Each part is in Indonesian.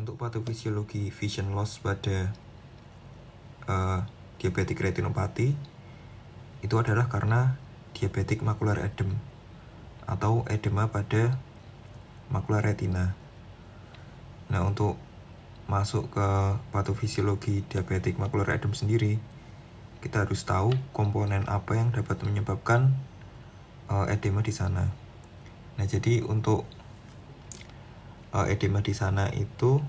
Untuk patofisiologi vision loss pada diabetic retinopathy itu adalah karena diabetic macular edem atau edema pada makula retina. Nah, untuk masuk ke patofisiologi diabetic macular edem sendiri, kita harus tahu komponen apa yang dapat menyebabkan edema di sana. Nah, jadi untuk edema di sana itu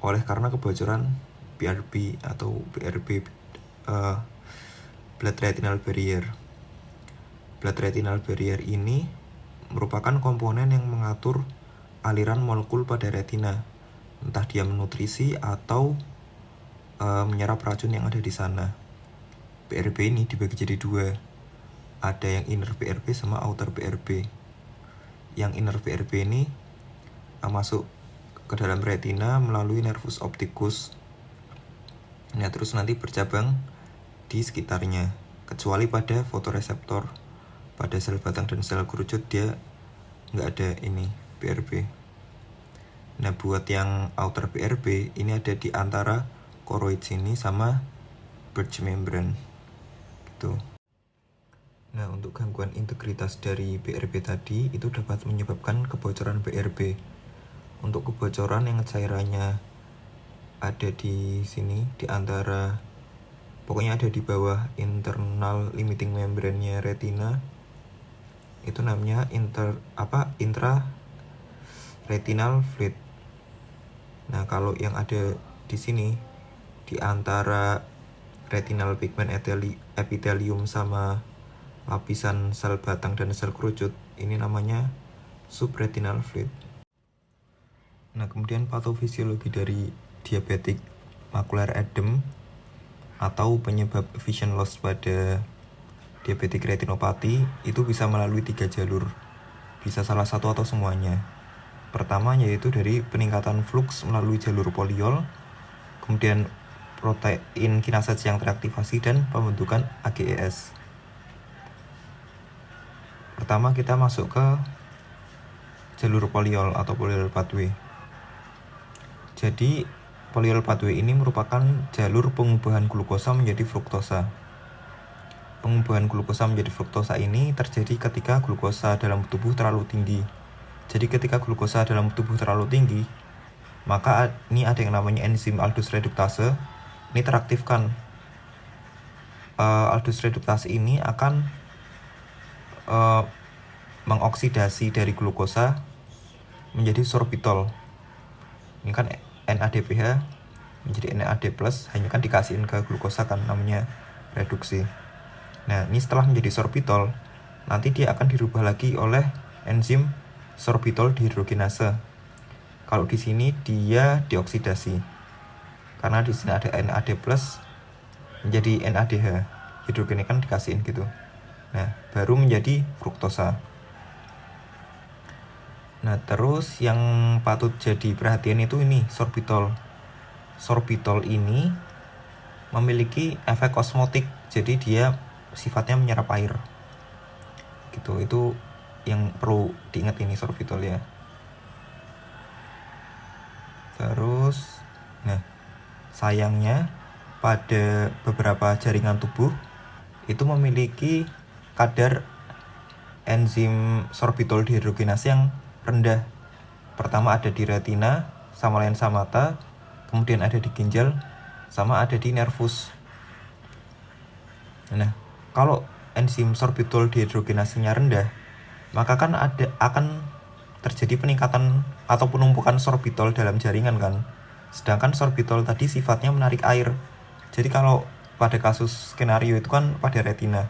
oleh karena kebocoran BRB atau BRB blood retinal barrier. Blood retinal barrier ini merupakan komponen yang mengatur aliran molekul pada retina, entah dia menutrisi atau menyerap racun yang ada di sana. BRB ini dibagi jadi dua, ada yang inner BRB sama outer BRB. Yang inner BRB ini masuk ke dalam retina melalui nervus opticus. Nah, terus nanti bercabang di sekitarnya, kecuali pada fotoreseptor. Pada sel batang dan sel kerucut dia nggak ada ini BRB. Nah, buat yang outer BRB ini ada di antara choroid sini sama Purkinje membrane gitu. Nah, untuk gangguan integritas dari BRB tadi itu dapat menyebabkan kebocoran BRB. Untuk kebocoran yang cairannya ada di sini, di antara, pokoknya ada di bawah internal limiting membrane-nya retina, itu namanya intra retinal fluid. Nah, kalau yang ada di sini di antara retinal pigment epithelium sama lapisan sel batang dan sel kerucut, ini namanya subretinal fluid. Nah, kemudian patofisiologi dari diabetic macular edem atau penyebab vision loss pada diabetic retinopathy itu bisa melalui 3 jalur. Bisa salah satu atau semuanya. Pertama yaitu dari peningkatan flux melalui jalur poliol, kemudian protein kinasase yang teraktivasi dan pembentukan AGES. Pertama kita masuk ke jalur poliol atau poliol pathway. Jadi poliol pathway ini merupakan jalur pengubahan glukosa menjadi fruktosa. Pengubahan glukosa menjadi fruktosa ini terjadi ketika glukosa dalam tubuh terlalu tinggi. Jadi ketika glukosa dalam tubuh terlalu tinggi, maka ini ada yang namanya enzim aldus reduktase. Ini teraktifkan. Aldus reduktase ini akan mengoksidasi dari glukosa menjadi sorbitol. Ini kan NADPH menjadi NAD+, hanya kan dikasihin ke glukosa kan, namanya reduksi. Nah, ini setelah menjadi sorbitol, nanti dia akan dirubah lagi oleh enzim sorbitol dihidrogenase. Kalau di sini dia dioksidasi. Karena di sini ada NAD+ menjadi NADH. Hidrogennya kan dikasihin gitu. Nah, baru menjadi fruktosa. Nah, terus yang patut jadi perhatian itu ini sorbitol. Sorbitol ini memiliki efek osmotik, jadi dia sifatnya menyerap air. Gitu, itu yang perlu diingat ini sorbitol ya. Terus, nah, sayangnya pada beberapa jaringan tubuh itu memiliki kadar enzim sorbitol dihidrogenase yang rendah. Pertama ada di retina sama lensa mata, kemudian ada di ginjal, sama ada di nervus. Nah, kalau enzim sorbitol dihidrogenasenya rendah, maka kan akan terjadi peningkatan atau penumpukan sorbitol dalam jaringan kan. Sedangkan sorbitol tadi sifatnya menarik air. Jadi kalau pada kasus skenario itu kan pada retina.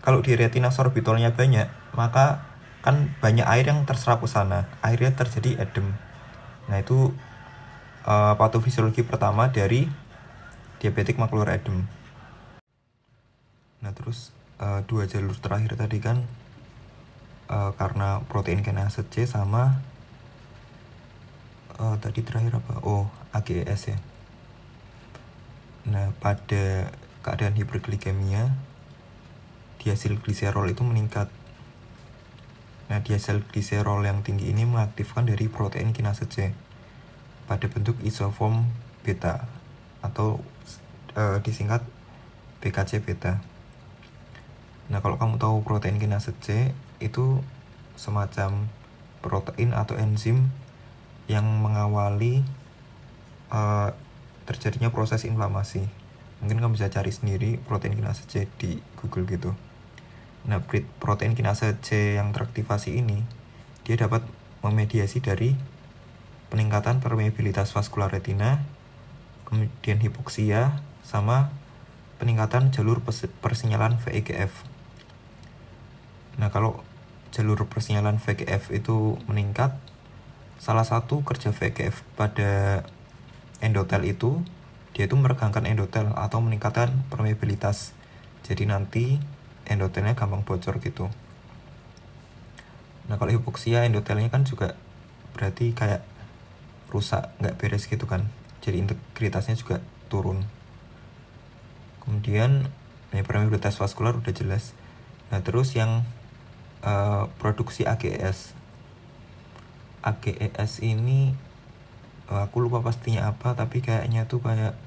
Kalau di retina sorbitolnya banyak, maka kan banyak air yang terserap ke sana, akhirnya terjadi edem. Nah, itu patofisiologi pertama dari diabetic macular edem. Nah, terus 2 jalur terakhir tadi kan karena protein kinase C sama tadi terakhir apa? AGES ya. Nah, pada keadaan hiperglikemia, diasilgliserol itu meningkat. Nah, diasilgliserol yang tinggi ini mengaktifkan dari protein kinase C. pada bentuk isoform beta atau disingkat BKC beta. Nah, kalau kamu tahu protein kinase C itu semacam protein atau enzim yang mengawali terjadinya proses inflamasi. Mungkin kamu bisa cari sendiri protein kinase C di Google gitu. Nah, protein kinase C yang teraktivasi ini dia dapat memediasi dari peningkatan permeabilitas vaskular retina, kemudian hipoksia, sama peningkatan jalur persinyalan VEGF. Nah, kalau jalur persinyalan VEGF itu meningkat, salah satu kerja VEGF pada endotel itu, dia itu meregangkan endotel atau meningkatkan permeabilitas. Jadi nanti endotelnya gampang bocor gitu. Nah, kalau hipoksia endotelnya kan juga berarti kayak rusak, nggak beres gitu kan. Jadi integritasnya juga turun. Kemudian permeabilitas vaskular udah jelas. Nah, terus yang produksi AGES. AGES ini aku lupa pastinya apa, tapi kayaknya tuh kayak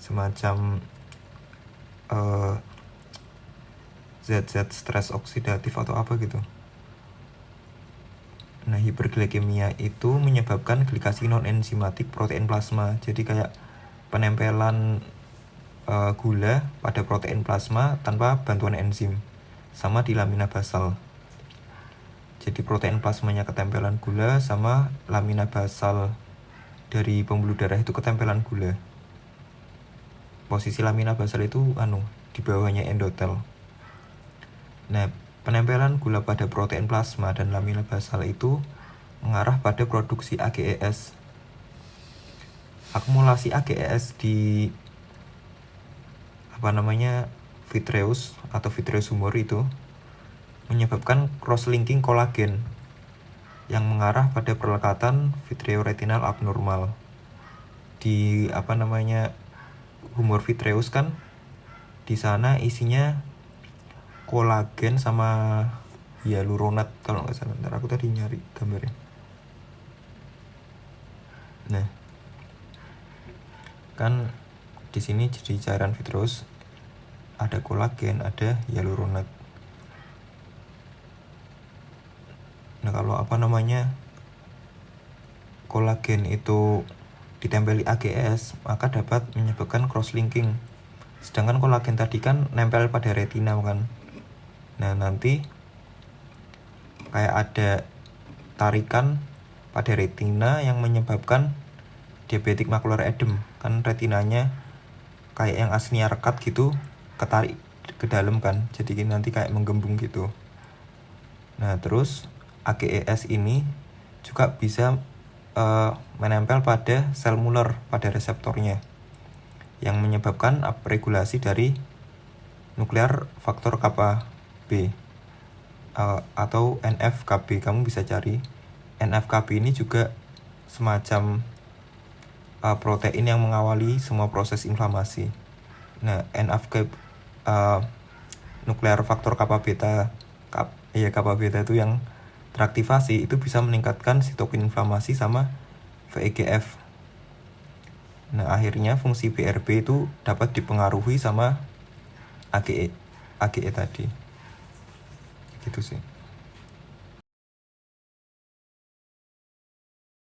semacam zat-zat stres oksidatif atau apa gitu. Nah, hiperglikemia itu menyebabkan glikasi non-enzimatik protein plasma. Jadi kayak penempelan gula pada protein plasma tanpa bantuan enzim, sama di lamina basal. Jadi protein plasmanya ketempelan gula, sama lamina basal dari pembuluh darah itu ketempelan gula. Posisi lamina basal itu di bawahnya endotel. Nah, penempelan gula pada protein plasma dan lamina basal itu mengarah pada produksi AGES. Akumulasi AGES di vitreous atau vitreous humor itu menyebabkan cross-linking kolagen yang mengarah pada perlekatan vitreoretinal abnormal. Di humor vitreous kan di sana isinya kolagen sama hyaluronat kalau nggak salah. Bentar, aku tadi nyari gambarnya. Nah, kan di sini jadi cairan vitreous ada kolagen, ada hyaluronat. Nah, kalau kolagen itu ditempeli AGS, maka dapat menyebabkan cross-linking. Sedangkan kolagen tadi kan nempel pada retina kan. Nah, nanti kayak ada tarikan pada retina yang menyebabkan diabetic macular edem. Kan retinanya kayak yang aslinya rekat gitu, ketarik ke dalam kan. Jadi nanti kayak menggembung gitu. Nah, terus AGES ini juga bisa menempel pada sel Muller pada reseptornya, yang menyebabkan upregulasi dari nuklear faktor kappa B atau NF-κB. Kamu bisa cari. NF-κB ini juga semacam protein yang mengawali semua proses inflamasi. Nah, NF-κB nuklear faktor kappa beta itu yang teraktivasi itu bisa meningkatkan sitokin inflamasi sama VEGF. Nah, akhirnya fungsi BRB itu dapat dipengaruhi sama AGE tadi. Gitu sih.